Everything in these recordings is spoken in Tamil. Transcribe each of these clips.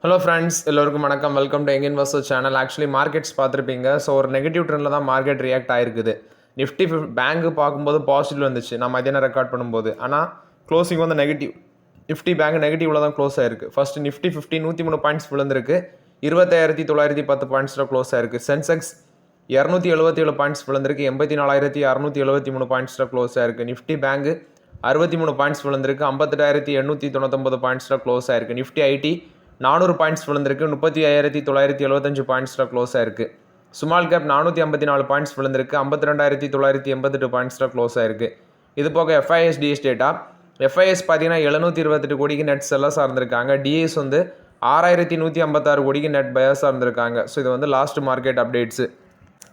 ஹலோ ஃப்ரெண்ட்ஸ், எல்லோருக்கும் வணக்கம். Welcome to young investor channel. Actually markets பார்த்துருப்பீங்க. ஸோ ஒரு நெகட்டிவ் ட்ரெண்டில் தான் மார்க்கெட் ரியாக்ட் ஆகிருக்குது. நிஃப்டி பேங்க் பார்க்கும்போது பாசிட்டிவ் வந்துச்சு நான் மதியானம் ரெக்கார்ட் பண்ணும்போது. ஆனால் க்ளோசிங் வந்து நெகட்டிவ். நிஃப்டி பேங்க் நெகட்டிவில் தான் க்ளோஸ் ஆயிருக்கு. ஃபர்ஸ்ட் நிஃப்டி 103 பாயிண்ட்ஸ் விழுந்திருக்கு. 21910 பாயிண்ட்ஸில் க்ளோஸ் ஆயிருக்கு. சென்செக்ஸ் 277 பாயிண்ட்ஸ் விழுந்திருக்கு. 84673 பாயிண்ட்ஸில் க்ளோஸ் ஆயிருக்கு. நிஃப்டி பேங்க் 63 பாயிண்ட்ஸ் விழுந்திருக்கு. 58899 பாயிண்ட்ஸில் க்ளோஸ் ஆயிருக்கு. நிஃப்டி ஐடி 400 பாயிண்ட்ஸ் விழுந்திருக்கு. 35975 பாயிண்ட்ஸில் க்ளோஸ் ஆயிருக்கு. ஸ்மால் கேப் 454 பாயிண்ட்ஸ் விழுந்திருக்கு. 52988 பாயிண்ட்ஸில் க்ளோஸ் ஆயிருக்கு. இது போக எஃப்ஐஎஸ் டிஎஸ் டேட்டா. எஃப்ஐஎஸ் பார்த்தீங்கன்னா 728 கோடிக்கு நெட் செல்லர்ஸாக இருந்திருக்காங்க. டிஎஸ் வந்து 6156 கோடிக்கு நெட் பயர்ஸாக இருந்திருக்காங்க. ஸோ இது வந்து லாஸ்ட் மார்க்கெட் அப்டேட்ஸு.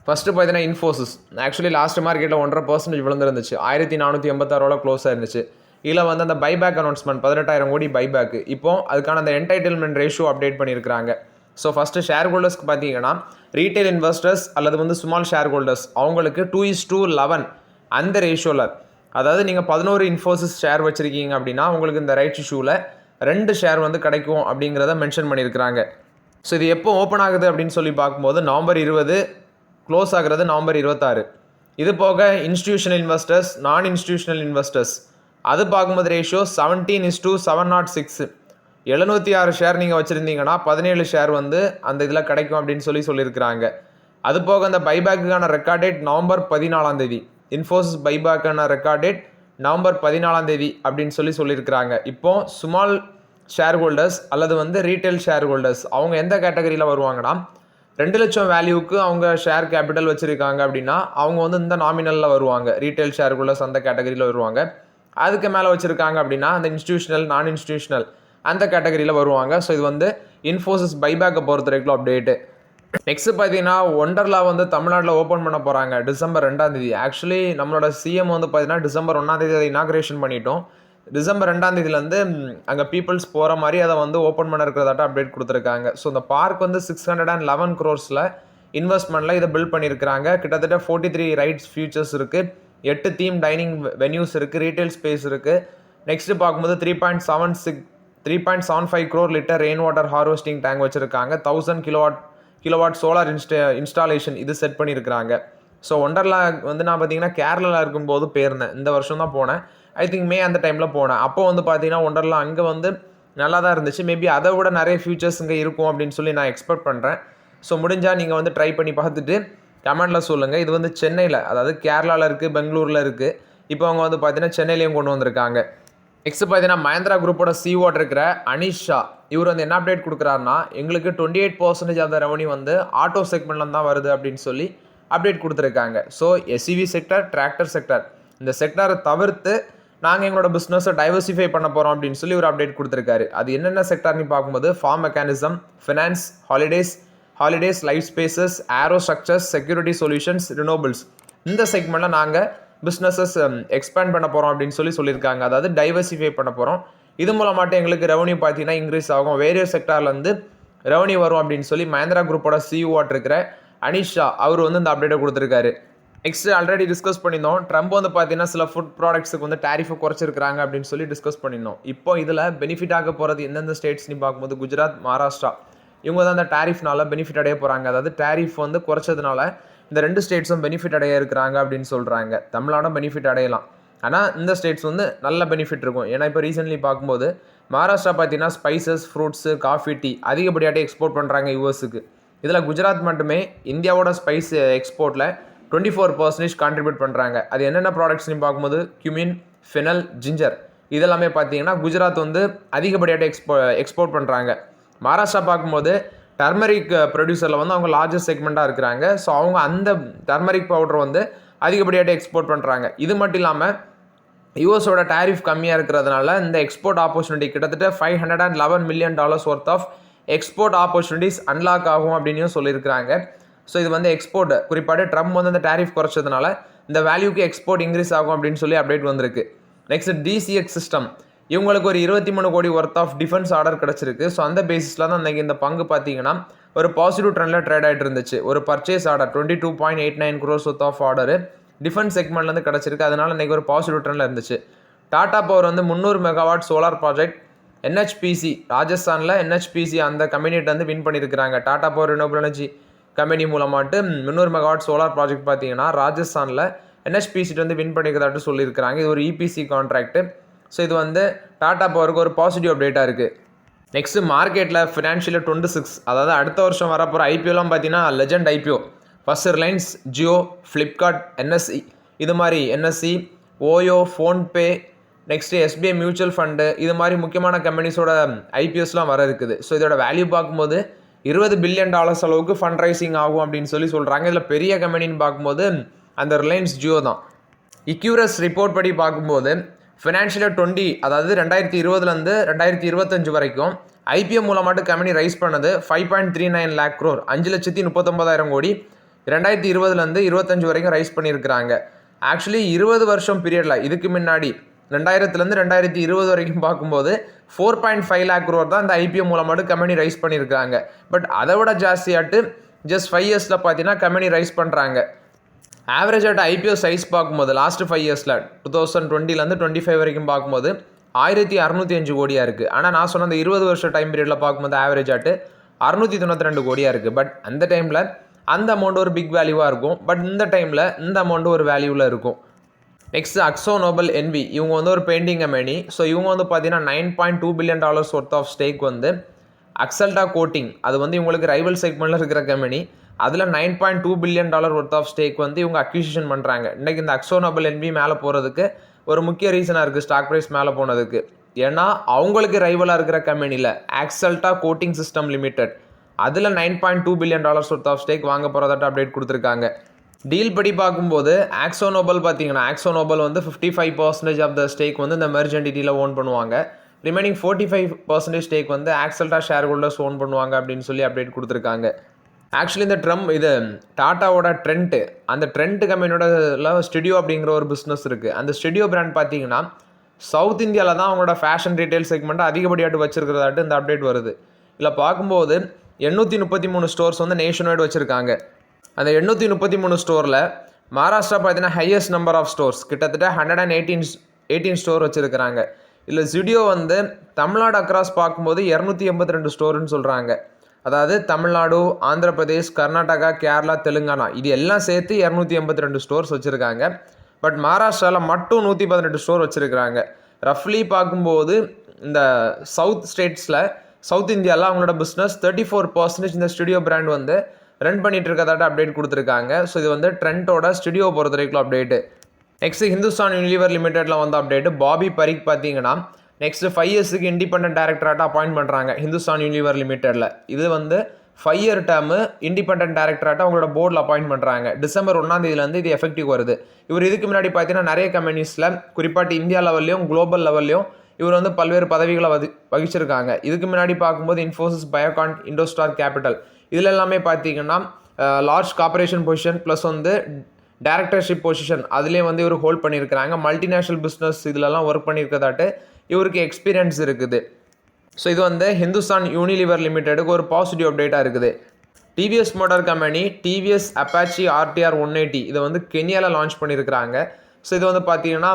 ஃபஸ்ட்டு பார்த்தீங்கன்னா இன்ஃபோசிஸ் ஆக்சுவலி லாஸ்ட் மார்க்கெட்டில் 1.5% விழுந்துருந்துச்சு. 1486 க்ளோஸ் ஆயிருந்துச்சு. இதில் வந்து அந்த பைபேக் அனௌன்ஸ்மெண்ட் 18,000 கோடி பைபேக். இப்போ அதுக்கான அந்த என்டைட்டில்மெண்ட் ரேஷியோ அப்டேட் பண்ணியிருக்காங்க. ஸோ ஃபஸ்ட்டு ஷேர் ஹோல்டர்ஸ்க்கு பார்த்தீங்கன்னா ரீட்டைல் இன்வெஸ்டர்ஸ் அல்லது வந்து ஸ்மால் ஷேர் ஹோல்டர்ஸ் அவங்களுக்கு 2:11 அந்த ரேஷியோவில், அதாவது நீங்கள் 11 இன்ஃபோசிஸ் ஷேர் வச்சுருக்கீங்க அப்படின்னா உங்களுக்கு இந்த ரைட் இஷ்யூவில் 2 ஷேர் வந்து கிடைக்கும் அப்படிங்கிறத மென்ஷன் பண்ணியிருக்கிறாங்க. ஸோ இது எப்போ ஓப்பன் ஆகுது அப்படின்னு சொல்லி பார்க்கும்போது நவம்பர் 20, க்ளோஸ் ஆகிறது நவம்பர் 26. இது போக இன்ஸ்டிடியூஷனல் இன்வெஸ்டர்ஸ், நான் இன்ஸ்டிடியூஷனல் இன்வெஸ்டர்ஸ் அது பார்க்கும்போது ரேஷியோ 17:706. 706 ஷேர் நீங்கள் வச்சுருந்தீங்கன்னா 17 ஷேர் வந்து அந்த இதில் கிடைக்கும் அப்படின்னு சொல்லியிருக்கிறாங்க. அது போக அந்த பைபேக்குக்கான ரெக்கார்ட் டேட் நவம்பர் 14. இன்ஃபோசிஸ் பைபேக்கான ரெக்கார்ட் டேட் நவம்பர் 14 அப்படின்னு சொல்லியிருக்கிறாங்க. இப்போ ஸ்மால் ஷேர் ஹோல்டர்ஸ் அல்லது வந்து ரீட்டைல் ஷேர் ஹோல்டர்ஸ் அவங்க எந்த கேட்டகரியில் வருவாங்கன்னா 2 லட்சம் வேல்யூக்கு அவங்க ஷேர் கேபிட்டல் வச்சுருக்காங்க அப்படின்னா அவங்க வந்து இந்த நாமினலில் வருவாங்க. ரீட்டைல் ஷேர் ஹோல்டர்ஸ் அந்த கேட்டகரியில் வருவாங்க. அதுக்கு மேலே வச்சுருக்காங்க அப்படின்னா அந்த இன்ஸ்டிடியூஷனல், நான் இன்ஸ்டிடியூஷனல் அந்த கேட்டகரியில் வருவாங்க. ஸோ இது வந்து இன்ஃபோசிஸ் பைபேக்கை பொறுத்த வரைக்கும் அப்டேட்டு. நெக்ஸ்ட் பார்த்தீங்கன்னா ஒண்டர்லா வந்து தமிழ்நாட்டில் ஓப்பன் பண்ண போகிறாங்க டிசம்பர் 2. ஆக்சுவலி நம்மளோட சிஎம் வந்து பார்த்தீங்கன்னா டிசம்பர் 1 அதை இனாக்ரேஷன் பண்ணிட்டோம். டிசம்பர் 2 அங்கே பீப்புள்ஸ் போகிற மாதிரி அதை வந்து ஓப்பன் பண்ண இருக்கிறதாட்ட அப்டேட் கொடுத்துருக்காங்க. ஸோ இந்த பார்க் வந்து 611 crores இன்வெஸ்ட்மெண்ட்டில் இதை பில்ட் பண்ணியிருக்கிறாங்க. கிட்டத்தட்ட 43 ரைட்ஸ் ஃபியூச்சர்ஸ் இருக்குது. 8 தீம் டைனிங் வென்யூஸ் இருக்குது. ரீட்டைல் ஸ்பேஸ் இருக்குது. நெக்ஸ்ட்டு பார்க்கும்போது 3.75 crore litre rain water harvesting tank வச்சுருக்காங்க. 1000 கிலோவாட் சோலார் இன்ஸ்டாலேஷன் இது செட் பண்ணியிருக்கிறாங்க. ஸோ ஒண்டர்லா வந்து நான் பார்த்தீங்கன்னா கேரளாவில் இருக்கும்போது போயிருந்தேன். இந்த வருஷம் தான் போனேன். ஐ திங்க் மே அந்த டைமில் போனேன். அப்போ வந்து பார்த்தீங்கன்னா ஒண்டர்லா அங்கே வந்து நல்லா தான் இருந்துச்சு. மேபி அதை விட நிறைய ஃபியூச்சர்ஸ் இங்கே இருக்கும் அப்படின்னு சொல்லி நான் எக்ஸ்பெக்ட் பண்ணுறேன். ஸோ முடிஞ்சால் நீங்கள் வந்து ட்ரை பண்ணி பார்த்துட்டு கமெண்டில் சொல்லுங்கள். இது வந்து சென்னையில், அதாவது கேரளாவில் இருக்குது, பெங்களூரில் இருக்குது. இப்போ அவங்க வந்து பார்த்தீங்கன்னா சென்னையிலையும் கொண்டு வந்திருக்காங்க. நெக்ஸ்ட் பார்த்தீங்கன்னா மஹேந்திரா குரூப்போட சிஓ இருக்கிற அனிஷ் ஷா இவர் வந்து என்ன அப்டேட் கொடுக்குறாருன்னா எங்களுக்கு 28% ஆஃப் த ரெவன்யூ வந்து ஆட்டோ செக்மெண்ட்ல தான் வருது அப்படின்னு சொல்லி அப்டேட் கொடுத்துருக்காங்க. ஸோ எஸ்இவி செக்டர், டிராக்டர் செக்டர் இந்த செக்டரை தவிர்த்து நாங்கள் எங்களோட பிஸ்னஸை டைவர்சிஃபை பண்ண போகிறோம் அப்படின்னு சொல்லி ஒரு அப்டேட் கொடுத்துருக்காரு. அது என்னென்ன செக்டர்னு பார்க்கும்போது farm mechanism, finance, holidays, life spaces, aero structures, security solutions, renewables இந்த செக்மெண்ட்டில் நாங்கள் பிஸ்னஸஸ் எக்ஸ்பேண்ட் பண்ண போகிறோம் அப்படின்னு சொல்லியிருக்காங்க. அதாவது டைவர்சிஃபை பண்ண போகிறோம். இது மூலமாட்டு எங்களுக்கு ரெவன்யூ பார்த்தீங்கன்னா இன்க்ரீஸ் ஆகும், வேரியஸ் செக்டார்லேருந்து ரெவன்யூ வரும் அப்படின்னு சொல்லி மஹேந்திரா குரூப்போட சிஇஓ இருக்கிற அனிஷ் ஷா அவர் வந்து இந்த அப்டேட்டை கொடுத்துருக்காரு. நெக்ஸ்ட் ஆல்ரெடி டிஸ்கஸ் பண்ணியிருந்தோம். ட்ரம்ப் வந்து பார்த்தீங்கன்னா சில ஃபுட் ப்ராடக்ட்ஸுக்கு வந்து டேரிஃபை குறைச்சிருக்காங்க அப்படின்னு சொல்லி டிஸ்கஸ் பண்ணியிருந்தோம். இப்போ இதில் பெனிஃபிட் ஆக போகிறது எந்தெந்த ஸ்டேட்ஸ்னு பார்க்கும்போது குஜராத், மகாராஷ்டிரா இவங்க தான் அந்த டேரிஃப்னால பெனிஃபிட் அடைய போகிறாங்க. அதாவது டேரிஃப் வந்து குறைச்சதுனால இந்த 2 ஸ்டேட்ஸும் பெனிஃபிட் அடைய இருக்கிறாங்க அப்படின்னு சொல்கிறாங்க. தமிழ்நாடும் பெனிஃபிட் அடையலாம், ஆனால் இந்த ஸ்டேட்ஸ் வந்து நல்ல பெனிஃபிட் இருக்கும். ஏன்னா இப்போ ரீசென்ட்லி பார்க்கும்போது மகாராஷ்டிரா பார்த்தீங்கன்னா ஸ்பைசஸ், ஃப்ரூட்ஸு, காஃபி, டீ அதிகப்படியாட்டே எக்ஸ்போர்ட் பண்ணுறாங்க யூஎஸ்க்கு. இதில் குஜராத் மட்டுமே இந்தியாவோட ஸ்பைஸ் எக்ஸ்போர்ட்டில் 24% கான்ட்ரிபியூட் பண்ணுறாங்க. அது என்னென்ன ப்ராடக்ட்ஸ்னு பார்க்கும்போது கியூமின், ஃபெனல், ஜிஞ்சர் இதெல்லாமே பார்த்தீங்கன்னா குஜராத் வந்து அதிகப்படியாட்டே எக்ஸ்போர்ட் பண்ணுறாங்க. மகாராஷ்டிரா பார்க்கும்போது டர்மரிக் ப்ரொடியூசரில் வந்து அவங்க லார்ஜஸ்ட் செக்மெண்ட்டாக இருக்கிறாங்க. ஸோ அவங்க அந்த டர்மரிக் பவுடர் வந்து அதிகப்படியாட்டே எக்ஸ்போர்ட் பண்ணுறாங்க. இது மட்டும் இல்லாமல் யூஎஸோட டேரிஃப் கம்மியாக இருக்கிறதுனால இந்த எக்ஸ்போர்ட் ஆப்பர்ச்சுனிட்டி கிட்டத்தட்ட $511 million worth of export opportunities unlock ஆகும் அப்படின்னு சொல்லியிருக்கிறாங்க. ஸோ இது வந்து எக்ஸ்போர்ட் குறிப்பாக ட்ரம்ப் வந்து இந்த டேரிஃப் குறைச்சதுனால இந்த வேல்யூக்கு எக்ஸ்போர்ட் இன்க்ரீஸ் ஆகும் அப்படின்னு சொல்லி அப்டேட் வந்திருக்கு. நெக்ஸ்ட் டிசிஎக்ஸ் சிஸ்டம் இவங்களுக்கு ஒரு 23 கோடி ஒர்த் ஆஃப் டிஃபென்ஸ் ஆர்டர் கிடச்சிருக்கு. ஸோ அந்த பேசிஸில் தான் அன்றைக்கி இந்த பங்கு பார்த்தீங்கன்னா ஒரு பாசிட்டிவ் ட்ரெண்டில் ட்ரேட் ஆகிட்டு இருந்துச்சு. ஒரு purchase order 22.89 crores worth of order defence செக்மெண்ட்லேருந்து கிடச்சிருக்கு. அதனால இன்றைக்கி ஒரு பாசிட்டிவ் ட்ரெண்டில் இருந்துச்சு. டாடா பவர் வந்து 300 மெகாவாட் சோலார் ப்ராஜெக்ட் என்ஹெச்பிசி ராஜஸ்தானில் என்ஹெச்பிசி அந்த கம்பெனிகிட்ட வந்து வின் பண்ணியிருக்கிறாங்க. Tata power renewable energy company மூலமாட்டு 300 மெகாவாட் சோலார் ப்ராஜெக்ட் பார்த்தீங்கன்னா ராஜஸ்தானில் என்ஹெச்பிசிட்டு வந்து வின் பண்ணிக்கிறதாட்டு சொல்லியிருக்கிறாங்க. இது ஒரு இபிசி கான்ட்ராக்ட். ஸோ இது வந்து டாடா பவருக்கு ஒரு பாசிட்டிவ் அப்டேட்டாக இருக்குது. நெக்ஸ்ட்டு மார்க்கெட்டில் ஃபினான்ஷியல் 26 அதாவது அடுத்த வருஷம் வரப்போகிற ஐபிஓலாம் பார்த்தீங்கன்னா legend IPO. First Reliance, Jio, Flipkart, NSC, இது மாதிரி NSC, OYO, PhonePe, next SBI mutual fund, இது மாதிரி முக்கியமான கம்பெனிஸோட ஐபிஎஸ்லாம் வர இருக்குது. ஸோ இதோட வேல்யூ பார்க்கும்போது $20 பில்லியன் அளவுக்கு ஃபண்ட் ரைசிங் ஆகும் அப்படின்னு சொல்கிறாங்க. இதில் பெரிய கம்பெனின்னு பார்க்கும்போது அந்த ரிலையன்ஸ் ஜியோ தான். இக்யூரஸ் ரிப்போர்ட் படி பார்க்கும்போது ஃபினான்ஷியல் 20 அதாவது 2020 2025 வரைக்கும் ஐபிஓ மூலமாட்டு கம்பெனி ரைஸ் பண்ணது 5.39 lakh crore 5,39,000 கோடி 2020 25 வரைக்கும் ரைஸ் பண்ணியிருக்கிறாங்க. ஆக்சுவலி 20 வருஷம் பீரியடில் இதுக்கு முன்னாடி 2000 2020 வரைக்கும் பார்க்கும்போது 4.5 lakh crore தான் இந்த ஐபிஓ மூலமாட்டு கம்பெனி ரைஸ் பண்ணியிருக்காங்க. பட் அதை விட ஜாஸ்தியாட்டு ஜஸ்ட் 5 இயர்ஸில் பார்த்தீங்கன்னா கம்பெனி ரைஸ் பண்ணுறாங்க. ஆவரேஜ் ஆட்டு ஐபிஓ சைஸ் பார்க்கும்போது லாஸ்ட் 5 இயர்ஸில் 2020 25 வரைக்கும் பார்க்கும்போது 1605 கோடியாக இருக்குது. ஆனால் நான் சொன்ன அந்த 20 வருஷம் டைம் பீரியடில் பார்க்கும்போது ஆவரேஜ் ஆட்டு 692 கோடியாக இருக்குது. பட் அந்த டைமில் அந்த அமௌண்ட் ஒரு பிக் வேல்யூவாக இருக்கும். பட் இந்த டைமில் இந்த அமௌண்ட் ஒரு வேல்யூவில் இருக்கும். நெக்ஸ்ட் அக்ஸோ நோபல் என்வி, இவங்க வந்து ஒரு பெயிண்டிங் கம்பெனி. ஸோ இவங்க வந்து பார்த்தீங்கன்னா $9.2 பில்லியன் ஒர்த் ஆஃப் ஸ்டேக் வந்து அக்சல்டா கோட்டிங், அது வந்து இவங்களுக்கு ரைவல் செக்மெண்ட்டில் இருக்கிற கம்பெனி. அதில் $9.2 பில்லியன் ஒர்த் ஆஃப் ஸ்டேக் வந்து இவங்க அக்யூசிஷன் பண்ணுறாங்க. இன்றைக்கி இந்த அக்ஸோ நோபல் என்வி மேலே போகிறதுக்கு ஒரு முக்கிய ரீசனாக இருக்குது ஸ்டாக் ப்ரைஸ் மேலே போனதுக்கு. ஏன்னா அவங்களுக்கு ரைவலாக இருக்கிற கம்பெனியில் ஆக்சல்டா கோட்டிங் சிஸ்டம் லிமிடெட் அதில் $9.2 பில்லியன் ஒர்த் ஆஃப் ஸ்டேக் வாங்க போகிறதாட்ட அப்டேட் கொடுத்துருக்காங்க. டீல் படி பார்க்கும்போது ஆக்ஸோ நோபல் பார்த்தீங்கன்னா ஆக்ஸோ நோபல் வந்து 55% ஆஃப் த ஸ்டேக் வந்து இந்த மெர்ஜ் என்டிட்டியில் ஓன் பண்ணுவாங்க. ரிமைனிங் 45% ஸ்டேக் வந்து ஆக்சல்டா ஷேர் ஹோல்டர்ஸ் ஓன் பண்ணுவாங்க அப்படின்னு சொல்லி அப்டேட் கொடுத்துருக்காங்க. ஆக்சுவலி இந்த இது டாட்டாவோட ட்ரெண்ட், அந்த ட்ரெண்ட் கம்பெனியோட ஸ்டுடியோ அப்படிங்கிற ஒரு பிஸ்னஸ் இருக்குது. அந்த ஸ்டுடியோ பிராண்ட் பார்த்தீங்கன்னா சவுத் இந்தியாவில் தான் அவங்களோட ஃபேஷன் ரீட்டைல் செக்மெண்ட்டை அதிகப்படியாட்டு வச்சிருக்கிறதாட்டு இந்த அப்டேட் வருது. இதில் பார்க்கும்போது 833 ஸ்டோர்ஸ் வந்து நேஷன் வைடு வச்சுருக்காங்க. அந்த 833 ஸ்டோரில் மகாராஷ்டிரா பார்த்தீங்கன்னா ஹையஸ்ட் நம்பர் ஆஃப் ஸ்டோர்ஸ், கிட்டத்தட்ட 118 ஸ்டோர் வச்சுருக்கிறாங்க. இல்லை ஸ்டுடியோ வந்து தமிழ்நாடு அக்ராஸ் பார்க்கும்போது 282 ஸ்டோருன்னு சொல்கிறாங்க. அதாவது தமிழ்நாடு, ஆந்திர பிரதேஷ், கர்நாடகா, கேரளா, தெலுங்கானா இது எல்லாம் சேர்த்து 282 ஸ்டோர்ஸ் வச்சுருக்காங்க. பட் மகாராஷ்டிராவில் மட்டும் 118 ஸ்டோர் வச்சுருக்கிறாங்க. ரஃப்லி பார்க்கும்போது இந்த சவுத் ஸ்டேட்ஸில் சவுத் இந்தியாவில் அவங்களோட பிஸ்னஸ் 34% இந்த ஸ்டுடியோ பிராண்ட் வந்து ரன் பண்ணிட்டு இருக்கதாட்ட அப்டேட் கொடுத்துருக்காங்க. ஸோ இது வந்து ட்ரெண்டோட ஸ்டுடியோ பொறுத்த வரைக்கும் அப்டேட்டு. நெக்ஸ்ட் ஹிந்துஸ்தான் யூனிலிவர் லிமிடெட்ல வந்து அப்டேட்டு. பாபி பரிக் பார்த்தீங்கன்னா நெக்ஸ்ட் 5 இயர்ஸுக்கு இண்டிபெண்டன்ட் டைரக்டராட்ட அப்பாயின்ட் பண்ணுறாங்க ஹிந்துஸ்தான் யூனிலிவர் லிமிடெட்ல. இது வந்து 5 இயர் டேர்மு இண்டிபெண்டன்ட் டைரக்டராட்ட அவங்களோட போர்டில் அப்பாயின்ட் பண்ணுறாங்க. December 1 இது எஃபெக்டிவ் வருது. இவர் இதுக்கு முன்னாடி பார்த்தீங்கன்னா நிறைய கம்பெனிஸில் குறிப்பாட்டு இந்தியா லெவல்லையும் குளோபல் லெவல்லையும் இவர் வந்து பல்வேறு பதவிகளை வகிச்சிருக்காங்க. இதுக்கு முன்னாடி பார்க்கும்போது இன்ஃபோசிஸ், பயோகான், இண்டோஸ்டார் கேபிட்டல் இதில் எல்லாமே பார்த்தீங்கன்னா லார்ஜ் கார்பரேஷன் பொசிஷன் ப்ளஸ் வந்து டைரக்டர்ஷிப் பொசிஷன் அதுலேயே வந்து இவர் ஹோல்ட் பண்ணியிருக்கிறாங்க. மல்டிநேஷ்னல் பிஸ்னஸ் இதிலெல்லாம் ஒர்க் பண்ணியிருக்கதாட்டு இவருக்கு எக்ஸ்பீரியன்ஸ் இருக்குது. ஸோ இது வந்து ஹிந்துஸ்தான் யூனிலிவர் லிமிடெடுக்கு ஒரு பாசிட்டிவ் அப்டேட்டாக இருக்குது. TVS motor company TVS Apache RTR 180 இதை வந்து கென்யாவில் லான்ச் பண்ணியிருக்கிறாங்க. ஸோ இது வந்து பார்த்தீங்கன்னா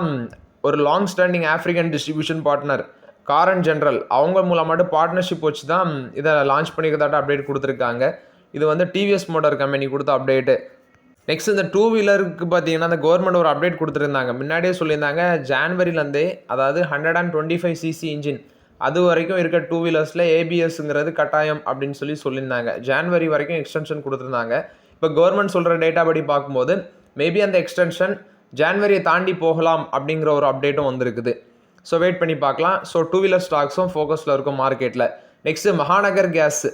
ஒரு long standing African distribution partner காரன் ஜென்ரல் அவங்க மூலமாட்டு பார்ட்னர்ஷிப் வச்சு தான் இதை லான்ச் பண்ணிக்கிறதாட்ட அப்டேட் கொடுத்துருக்காங்க. இது வந்து டிவிஎஸ் மோட்டார் கம்பெனி கொடுத்த அப்டேட்டு. நெக்ஸ்ட் இந்த 2 வீலருக்கு பார்த்தீங்கன்னா அந்த கவர்மெண்ட் ஒரு அப்டேட் கொடுத்துருந்தாங்க. முன்னாடியே சொல்லியிருந்தாங்க ஜான்வரிலேருந்தே, அதாவது 125cc இன்ஜின் அது வரைக்கும் இருக்க 2 வீலர்ஸில் ABSங்கிறது கட்டாயம் அப்படின்னு சொல்லியிருந்தாங்க. ஜான்வரி வரைக்கும் எக்ஸ்டென்ஷன் கொடுத்துருந்தாங்க. இப்போ கவர்மெண்ட் சொல்கிற டேட்டா படி பார்க்கும்போது மேபி அந்த எக்ஸ்டென்ஷன் ஜான்வரியை தாண்டி போகலாம் அப்படிங்கிற ஒரு அப்டேட்டும் வந்திருக்குது. ஸோ வெயிட் பண்ணி பார்க்கலாம். ஸோ 2 வீலர் ஸ்டாக்ஸும் ஃபோக்கஸில் இருக்கும் மார்க்கெட்டில். நெக்ஸ்ட்டு மகாநகர் கேஸ்,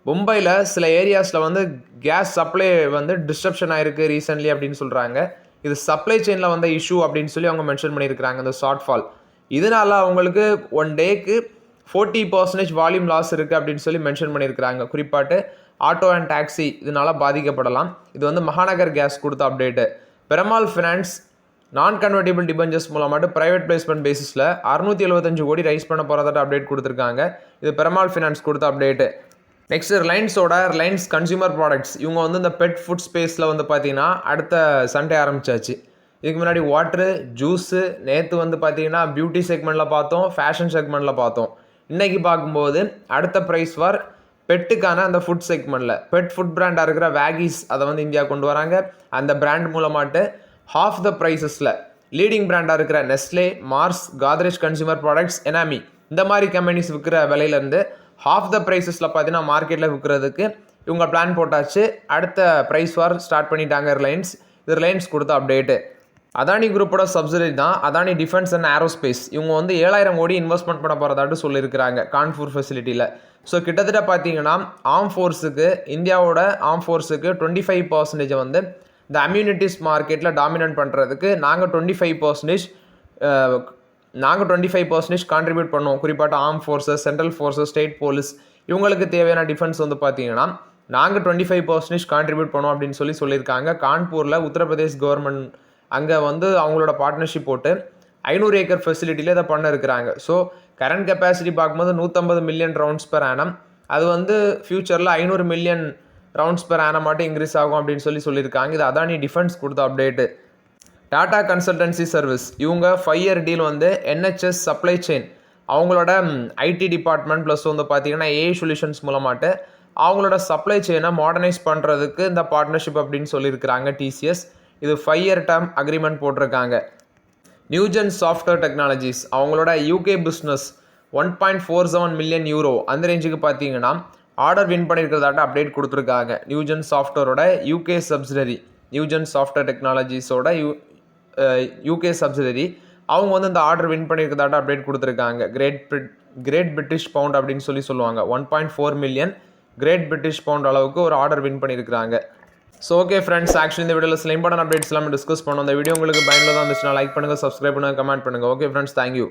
மும்பையில் சில ஏரியாஸில் வந்து கேஸ் சப்ளை வந்து டிஸ்ட்ரப்ஷன் ஆகிருக்கு ரீசெண்ட்லி அப்படின்னு சொல்கிறாங்க. இது சப்ளை செயினில் வந்த இஷ்யூ அப்படின்னு சொல்லி அவங்க மென்ஷன் பண்ணியிருக்கிறாங்க. இந்த ஷார்ட் ஃபால் இதனால் அவங்களுக்கு 1 டேக்கு 40% வால்யூம் லாஸ் இருக்குது அப்படின்னு சொல்லி மென்ஷன் பண்ணியிருக்கிறாங்க. குறிப்பாட்டு ஆட்டோ அண்ட் டாக்ஸி இதனால் பாதிக்கப்படலாம். இது வந்து மகாநகர் கேஸ் கொடுத்த அப்டேட்டு. பெருமாள் ஃபினான்ஸ் நான் கன்வெர்டிபிள் டிபெஞ்சர்ஸ் மூலமாட்டு ப்ரைவேட் பிளேஸ்மெண்ட் பேசிஸில் 675 கோடி ரைஸ் பண்ண போகிறதாட்ட அப்டேட் கொடுத்துருக்காங்க. இது பெருமாள் ஃபினான்ஸ் கொடுத்த update. Next Reliance consumer products இவங்க வந்து இந்த பெட் ஃபுட் ஸ்பேஸில் வந்து பார்த்தீங்கன்னா அடுத்த சண்டே ஆரம்பிச்சாச்சு. இதுக்கு முன்னாடி வாட்ரு, ஜூஸு, நேற்று வந்து பார்த்தீங்கன்னா பியூட்டி செக்மெண்ட்டில் பார்த்தோம், ஃபேஷன் செக்மெண்ட்டில் பார்த்தோம். இன்றைக்கி பார்க்கும்போது அடுத்த ப்ரைஸ் வார் பெட்டுக்கான அந்த ஃபுட் செக்மெண்ட்டில் பெட் ஃபுட் பிராண்டாக இருக்கிற வேகிஸ் அதை வந்து இந்தியா கொண்டு வராங்க. அந்த பிராண்ட் மூலமாட்டு ஹாஃப் த ப்ரைஸஸில் லீடிங் பிராண்டாக இருக்கிற Nestle, Mars, Godrej consumer products, எனாமி இந்த மாதிரி கம்பெனிஸ் விற்கிற விலையிலேருந்து ஹாஃப் த ப்ரைஸஸில் பார்த்தீங்கன்னா மார்க்கெட்டில் விற்கிறதுக்கு இவங்க பிளான் போட்டாச்சு. அடுத்த ப்ரைஸ் வார் ஸ்டார்ட் பண்ணிட்டாங்க ரிலையன்ஸ். இது ரிலையன்ஸ் கொடுத்த அப்டேட்டு. அதானி குரூப்போட சப்சிடரி தான் அதானி டிஃபென்ஸ் அண்ட் ஏரோஸ்பேஸ். இவங்க வந்து 7000 கோடி இன்வெஸ்ட்மெண்ட் பண்ண போகிறதாட்டு சொல்லியிருக்கிறாங்க கான்பூர் ஃபெசிலிட்டியில். ஸோ கிட்டத்தட்ட பார்த்தீங்கன்னா ஆர்ம் ஃபோர்ஸுக்கு இந்தியாவோட ஆர்ம் ஃபோர்ஸுக்கு 25% வந்து இந்த அம்யூனிட்டிஸ் மார்க்கெட்டில் டாமினேட் பண்ணுறதுக்கு நாங்கள் 25% கான்ட்ரிபியூட் பண்ணுவோம். குறிப்பாக arm forces, central forces, state police இவங்களுக்கு தேவையான டிஃபென்ஸ் வந்து பார்த்தீங்கன்னா நாங்கள் 25% கான்ட்ரிபியூட் பண்ணுவோம் அப்படின்னு சொல்லியிருக்காங்க. கான்பூரில் உத்தரப்பிரதேஷ் கவர்மெண்ட் அங்கே வந்து அவங்களோட பார்ட்னர்ஷிப் போட்டு 500 ஏக்கர் ஃபெசிலிட்டியில் இதை பண்ண இருக்கிறாங்க. ஸோ கரண்ட் கெப்பாசிட்டி பார்க்கும்போது 150 மில்லியன் ரவுண்ட்ஸ் பெர் ஆனம். அது வந்து ஃபியூச்சரில் 500 மில்லியன் ரவுண்ட்ஸ் பெர் ஆனம் மட்டும் இன்க்ரீஸ் ஆகும் அப்படின்னு சொல்லியிருக்காங்க. இது அதானி டிஃபென்ஸ் கொடுத்த அப்டேட்டு. டாடா கன்சல்டன்சி சர்வீஸ் இவங்க 5 இயர் டீல் வந்து என்ஹெச்எஸ் சப்ளை செயின் அவங்களோட ஐடி டிபார்ட்மெண்ட் ப்ளஸ் வந்து பார்த்தீங்கன்னா ஏஐ சொல்யூஷன்ஸ் மூலமாட்டு அவங்களோட சப்ளை செயினை மாடர்னைஸ் பண்ணுறதுக்கு இந்த பார்ட்னர்ஷிப் அப்படின்னு சொல்லியிருக்கிறாங்க டிசிஎஸ். இது 5 இயர் டேர்ம் அக்ரிமெண்ட் போட்டிருக்காங்க. நியூஜென் சாஃப்ட்வேர் டெக்னாலஜிஸ் அவங்களோட யூகே பிஸ்னஸ் 1.47 மில்லியன் யூரோ அந்த ரேஞ்சுக்கு பார்த்தீங்கன்னா ஆர்டர் வின் பண்ணியிருக்கிறதாட்ட அப்டேட் கொடுத்துருக்காங்க. நியூஜென் சாஃப்ட்வேரோட யூகே சப்சிடரி, நியூஜென் சாஃப்ட்வேர் டெக்னாலஜிஸோட யூகே சப்சிடரி அவங்க வந்து இந்த ஆர்டர் வின் பண்ணியிருக்கிறதாட்ட அப்டேட் கொடுத்துருக்காங்க. கிரேட் பிரிட்டிஷ் பவுண்ட் அப்படின்னு சொல்லுவாங்க. 1.4 மில்லியன் கிரேட் பிரிட்டிஷ் பவுண்ட் அளவுக்கு ஒரு ஆர்டர் வின் பண்ணியிருக்கிறாங்க. ஸோ ஓகே ஃப்ரெண்ட்ஸ், ஆக்சுவலி இந்த வீடியோவில் சில இம்பார்ட்டன்ட் அப்டேட்ஸ் எல்லாமே டிஸ்கஸ் பண்ணோம். இந்த வீடியோ உங்களுக்கு பயனுள்ளதாக இருந்துச்சுன்னா லைக் பண்ணுங்கள், சப்ஸ்கிரைப் பண்ணுங்கள், கமெண்ட் பண்ணுங்கள். Okay friends, thank you.